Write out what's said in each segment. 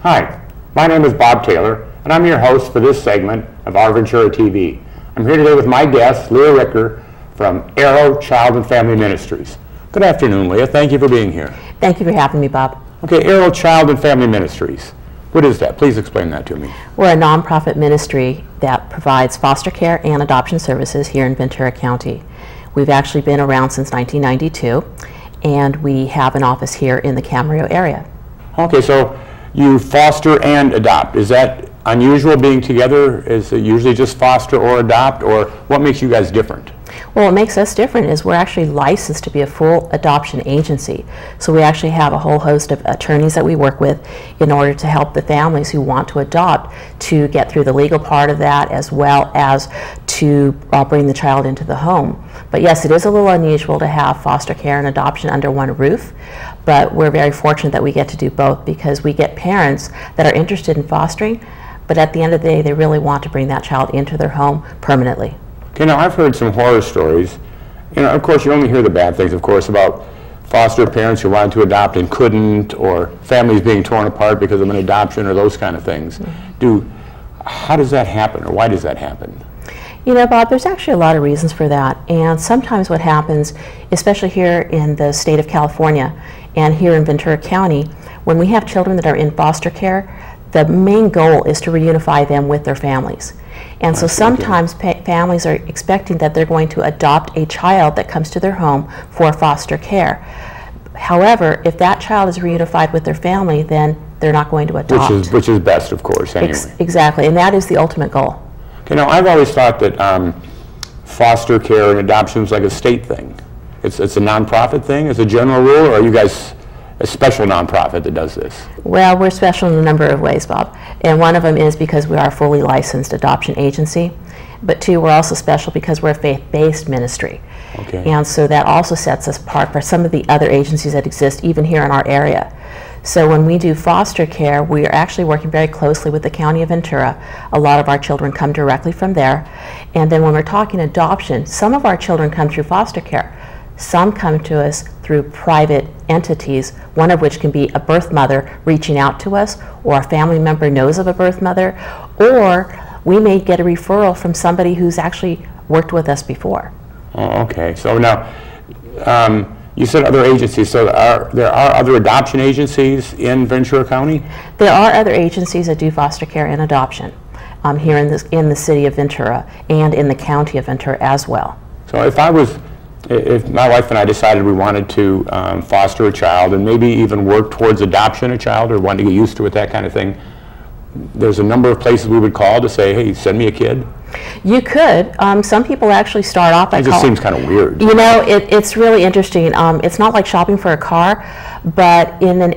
Hi, my name is Bob Taylor, and I'm your host for this segment of Our Ventura TV. I'm here today with my guest, Leah Rickard from Arrow Child and Family Ministries. Good afternoon, Leah. Thank you for being here. Thank you for having me, Bob. Okay, Arrow Child and Family Ministries. What is that? Please explain that to me. We're a nonprofit ministry that provides foster care and adoption services here in Ventura County. We've actually been around since 1992, and we have an office here in the Camarillo area. Okay, so you foster and adopt. Is that unusual being together? Is it usually just foster or adopt, or what makes you guys different? Well, what makes us different is we're actually licensed to be a full adoption agency. So we actually have a whole host of attorneys that we work with in order to help the families who want to adopt to get through the legal part of that, as well as to bring the child into the home. But yes, it is a little unusual to have foster care and adoption under one roof, but we're very fortunate that we get to do both, because we get parents that are interested in fostering, but at the end of the day, they really want to bring that child into their home permanently. Okay, now I've heard some horror stories. You know, of course, you only hear the bad things, of course, about foster parents who wanted to adopt and couldn't, or families being torn apart because of an adoption, or those kind of things. Mm-hmm. How does that happen, or why does that happen? You know, Bob, there's actually a lot of reasons for that. And sometimes what happens, especially here in the state of California and here in Ventura County, when we have children that are in foster care, the main goal is to reunify them with their families. And so sometimes families are expecting that they're going to adopt a child that comes to their home for foster care. However, if that child is reunified with their family, then they're not going to adopt. Which is best, of course, anyway. Exactly, and that is the ultimate goal. Okay, now I've always thought that foster care and adoption is like a state thing. It's a nonprofit thing as a general rule, or are you guys a special nonprofit that does this? Well, we're special in a number of ways, Bob. And one of them is because we are a fully licensed adoption agency. But two, we're also special because we're a faith-based ministry. Okay. And so that also sets us apart from some of the other agencies that exist even here in our area. So when we do foster care, we are actually working very closely with the County of Ventura. A lot of our children come directly from there. And then when we're talking adoption, some of our children come through foster care. Some come to us through private entities, one of which can be a birth mother reaching out to us, or a family member knows of a birth mother, or we may get a referral from somebody who's actually worked with us before. Oh, okay. So now, you said other agencies, so there are other adoption agencies in Ventura County? There are other agencies that do foster care and adoption here in the city of Ventura and in the county of Ventura as well. So if my wife and I decided we wanted to foster a child and maybe even work towards adoption a child, or wanted to get used to it, that kind of thing, there's a number of places we would call to say, hey, send me a kid? You could. Some people actually start off by It just seems kind of weird. You know, it's really interesting. It's not like shopping for a car, but in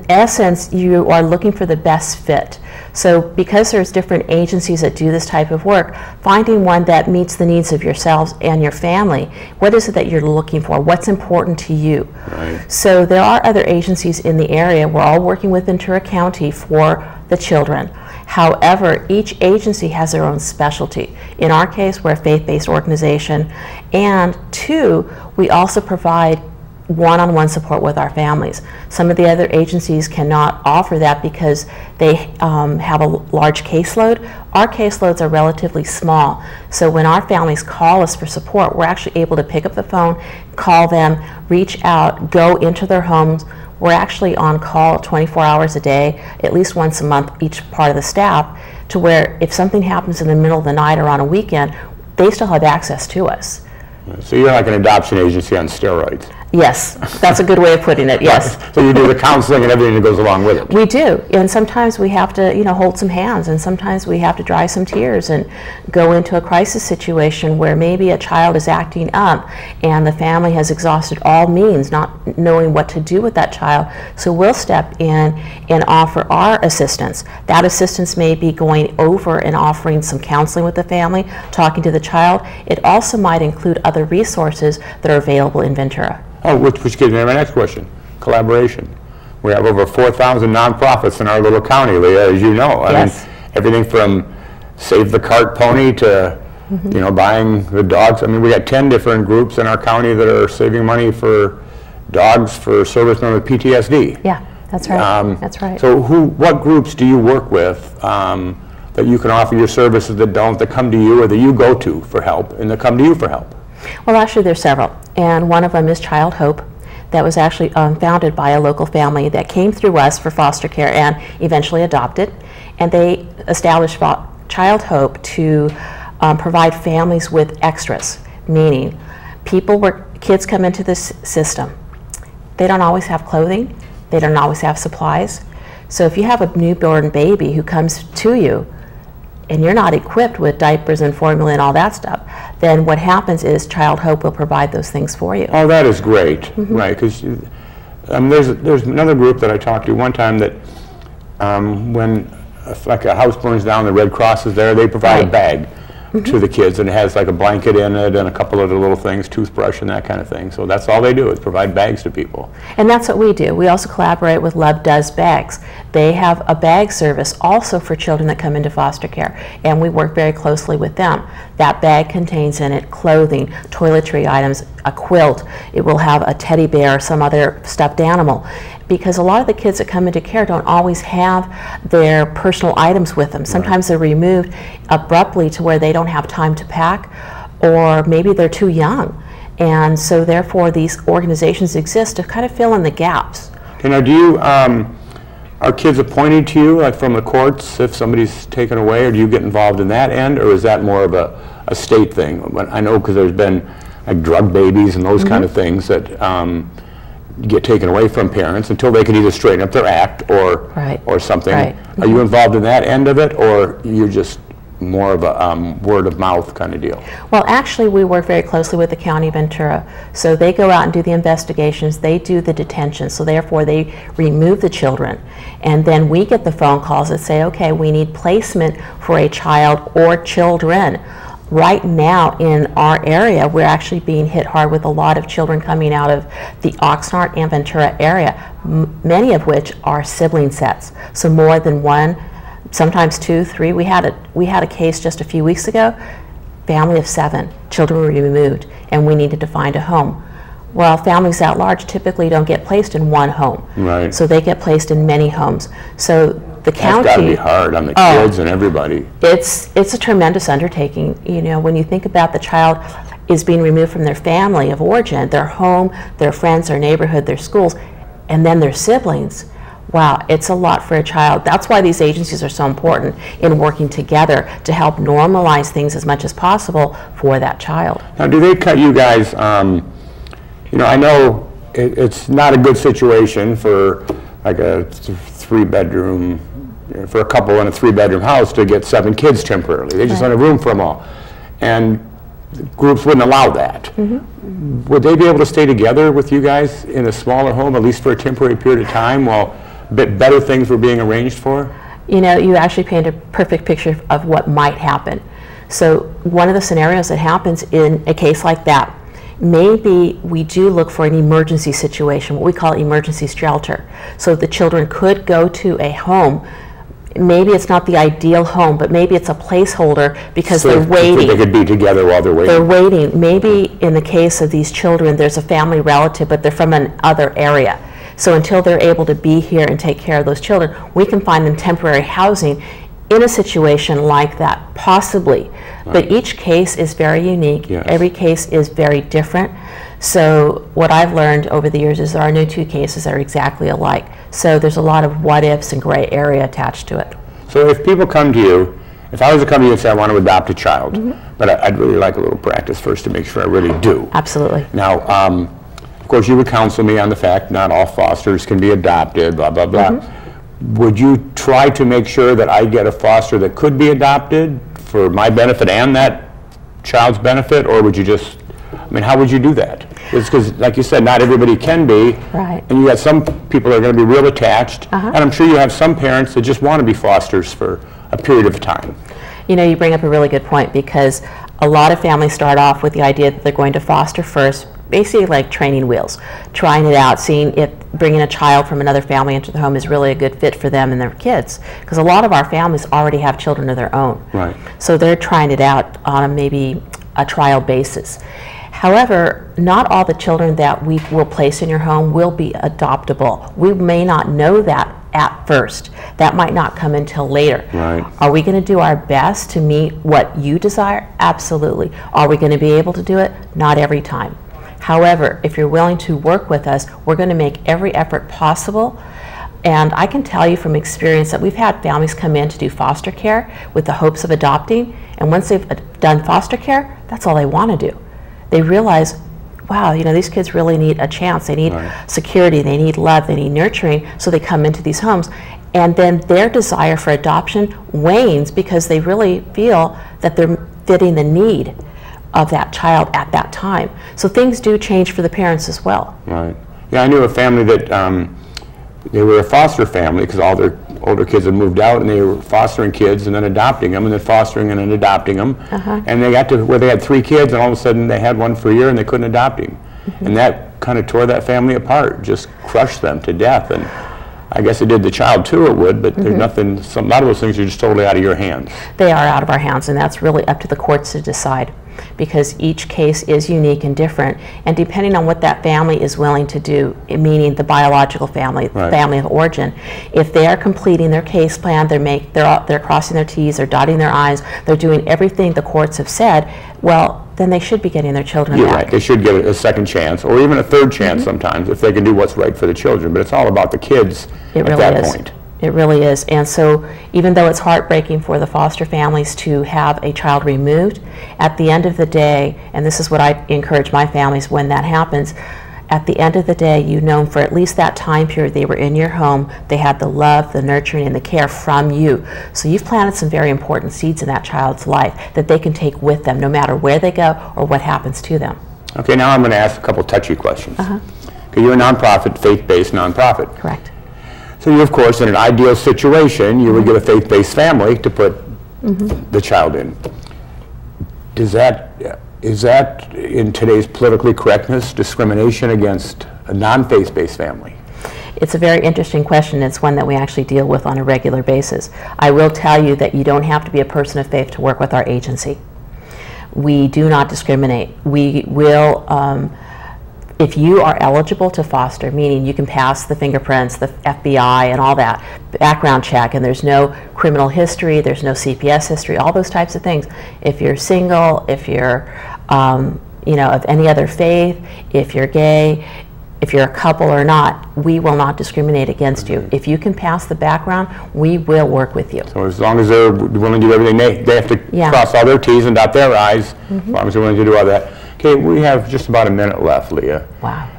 essence, you are looking for the best fit. So because there's different agencies that do this type of work, finding one that meets the needs of yourselves and your family, what is it that you're looking for? What's important to you? Right. So there are other agencies in the area. We're all working with Ventura County for the children. However, each agency has their own specialty. In our case, we're a faith-based organization, and two, we also provide one-on-one support with our families. Some of the other agencies cannot offer that because they have a large caseload. Our caseloads are relatively small, so when our families call us for support, we're actually able to pick up the phone, call them, reach out, go into their homes. We're actually on call 24 hours a day, at least once a month, each part of the staff, to where if something happens in the middle of the night or on a weekend, they still have access to us. So you're like an adoption agency on steroids. Yes, that's a good way of putting it, yes. So you do the counseling and everything that goes along with it. We do, and sometimes we have to, hold some hands, and sometimes we have to dry some tears and go into a crisis situation where maybe a child is acting up and the family has exhausted all means, not knowing what to do with that child. So we'll step in and offer our assistance. That assistance may be going over and offering some counseling with the family, talking to the child. It also might include other resources that are available in Ventura. Oh, which gives me my next question, collaboration. We have over 4,000 nonprofits in our little county, Leah, as you know. Yes. I mean, everything from Save the Cart Pony to, buying the dogs. I mean, we got 10 different groups in our county that are saving money for dogs for service known as PTSD. Yeah. That's right. That's right. So what groups do you work with that you can offer your services that come to you or that you go to for help and that come to you for help? Well, actually, there's several, and one of them is Child Hope. That was actually founded by a local family that came through us for foster care and eventually adopted. And they established Child Hope to provide families with extras, meaning kids come into this system. They don't always have clothing. They don't always have supplies. So if you have a newborn baby who comes to you and you're not equipped with diapers and formula and all that stuff, then what happens is Child Hope will provide those things for you. Oh, that is great, right? Because there's another group that I talked to one time that when like a house burns down, the Red Cross is there. They provide a bag to the kids, and it has like a blanket in it and a couple of little things, toothbrush and that kind of thing. So that's all they do is provide bags to people. And that's what we do. We also collaborate with Love Does Bags. They have a bag service also for children that come into foster care, and we work very closely with them. That bag contains in it clothing, toiletry items, a quilt. It will have a teddy bear or some other stuffed animal, because a lot of the kids that come into care don't always have their personal items with them. Sometimes they're removed abruptly to where they don't have time to pack, or maybe they're too young. And so therefore these organizations exist to kind of fill in the gaps. Okay, now do you, are kids appointed to you, like from the courts, if somebody's taken away, or do you get involved in that end, or is that more of a state thing? I know because there's been like drug babies and those kind of things that get taken away from parents until they can either straighten up their act or something. Are you involved in that end of it, or you're just more of a word of mouth kind of deal? Well, actually we work very closely with the County of Ventura. So they go out and do the investigations, they do the detention, so therefore they remove the children. And then we get the phone calls that say, okay, we need placement for a child or children. Right now in our area, we're actually being hit hard with a lot of children coming out of the Oxnard and Ventura area, many of which are sibling sets. So more than one, sometimes 2, 3. We had a case just a few weeks ago, family of 7, children were removed, and we needed to find a home. Well, families at large typically don't get placed in one home. Right. So they get placed in many homes. So the county... That's got to be hard on the kids and everybody. It's a tremendous undertaking. You know, when you think about the child is being removed from their family of origin, their home, their friends, their neighborhood, their schools, and then their siblings. Wow, it's a lot for a child. That's why these agencies are so important in working together to help normalize things as much as possible for that child. Now, do they cut you guys, you know, I know it's not a good situation for like a 3-bedroom, for a couple in a 3-bedroom house to get 7 kids temporarily. They just don't have room for them all. And groups wouldn't allow that. Would they be able to stay together with you guys in a smaller home, at least for a temporary period of time, while better things were being arranged for? You know, you actually paint a perfect picture of what might happen. So one of the scenarios that happens in a case like that, maybe we do look for an emergency situation, what we call emergency shelter. So the children could go to a home. Maybe it's not the ideal home, but maybe it's a placeholder because so they're waiting. They could be together while they're waiting. They're waiting. Maybe in the case of these children, there's a family relative, but they're from another area. So until they're able to be here and take care of those children, we can find them temporary housing in a situation like that, possibly. Right. But each case is very unique. Yes. Every case is very different. So what I've learned over the years is there are no 2 cases that are exactly alike. So there's a lot of what ifs and gray area attached to it. So if people come to you, if I was to come to you and say I want to adopt a child, but I'd really like a little practice first to make sure I really do. Absolutely. Now, of course, you would counsel me on the fact not all fosters can be adopted, blah, blah, blah. Would you try to make sure that I get a foster that could be adopted for my benefit and that child's benefit, or would you just, I mean, how would you do that? Because, like you said, not everybody can be. Right. And you got some people that are going to be real attached, and I'm sure you have some parents that just want to be fosters for a period of time. You know, you bring up a really good point, because a lot of families start off with the idea that they're going to foster first, basically like training wheels, trying it out, seeing if bringing a child from another family into the home is really a good fit for them and their kids. Because a lot of our families already have children of their own. Right. So they're trying it out on maybe a trial basis. However, not all the children that we will place in your home will be adoptable. We may not know that at first. That might not come until later. Right. Are we going to do our best to meet what you desire? Absolutely. Are we going to be able to do it? Not every time. However, if you're willing to work with us, we're going to make every effort possible. And I can tell you from experience that we've had families come in to do foster care with the hopes of adopting, and once they've done foster care, that's all they want to do. They realize, wow, you know, these kids really need a chance. They need security, they need love, they need nurturing, so they come into these homes. And then their desire for adoption wanes because they really feel that they're fitting the need of that child at that time. So things do change for the parents as well. Right. Yeah, I knew a family that they were a foster family because all their older kids had moved out, and they were fostering kids and then adopting them, and then fostering and then adopting them. And they got to where they had 3 kids, and all of a sudden they had one for a year and they couldn't adopt him. And that kind of tore that family apart, just crushed them to death. And I guess it did the child too, it would, but there's nothing, a lot of those things are just totally out of your hands. They are out of our hands, and that's really up to the courts to decide, because each case is unique and different, and depending on what that family is willing to do, meaning the biological family, the family of origin, if they are completing their case plan, they're crossing their T's, they're dotting their I's, they're doing everything the courts have said, well, then they should be getting their children back. You're right. They should get a second chance, or even a third chance sometimes, if they can do what's right for the children. But it's all about the kids at that point. It really is. And so even though it's heartbreaking for the foster families to have a child removed, at the end of the day, and this is what I encourage my families when that happens, at the end of the day, you know, for at least that time period they were in your home, they had the love, the nurturing, and the care from you. So you've planted some very important seeds in that child's life that they can take with them no matter where they go or what happens to them. Okay, now I'm going to ask a couple touchy questions. Okay, you're a nonprofit, faith-based nonprofit. Correct. So you, of course, in an ideal situation, you would get a faith-based family to put the child in. Is that, in today's politically correctness, discrimination against a non-faith-based family? It's a very interesting question. It's one that we actually deal with on a regular basis. I will tell you that you don't have to be a person of faith to work with our agency. We do not discriminate. We will, if you are eligible to foster, meaning you can pass the fingerprints, the FBI and all that, background check, and there's no criminal history, there's no CPS history, all those types of things. If you're single, if you're you know, of any other faith, if you're gay, if you're a couple or not, we will not discriminate against you. If you can pass the background, we will work with you. So as long as they're willing to do everything, they have to cross all their T's and dot their I's, as long as they're willing to do all that. Okay, we have just about a minute left, Leah. Wow.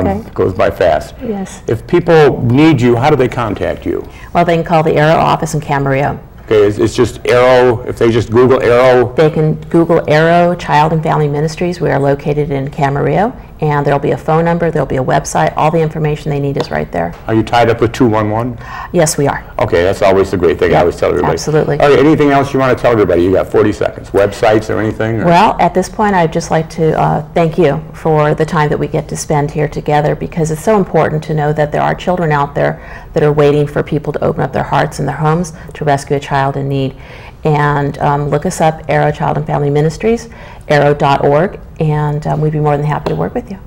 It goes by fast. Yes. If people need you, how do they contact you? Well, they can call the Arrow office in Camarillo. Okay, it's just Arrow, if they just Google Arrow? They can Google Arrow Child and Family Ministries. We are located in Camarillo, and there'll be a phone number, there'll be a website, all the information they need is right there. Are you tied up with 211? Yes, we are. Okay, that's always the great thing I always tell everybody. Absolutely. Okay, anything else you want to tell everybody? You got 40 seconds. Websites or anything? Or? Well, at this point, I'd just like to thank you for the time that we get to spend here together, because it's so important to know that there are children out there that are waiting for people to open up their hearts and their homes to rescue a child in need. And look us up, Arrow Child and Family Ministries, arrow.org, and we'd be more than happy to work with you.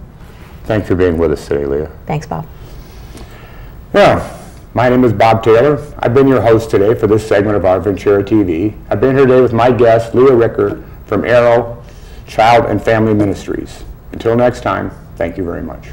Thanks for being with us today, Leah. Thanks, Bob. Yeah, my name is Bob Taylor. I've been your host today for this segment of Our Ventura TV. I've been here today with my guest, Leah Rickard, from Arrow Child and Family Ministries. Until next time, thank you very much.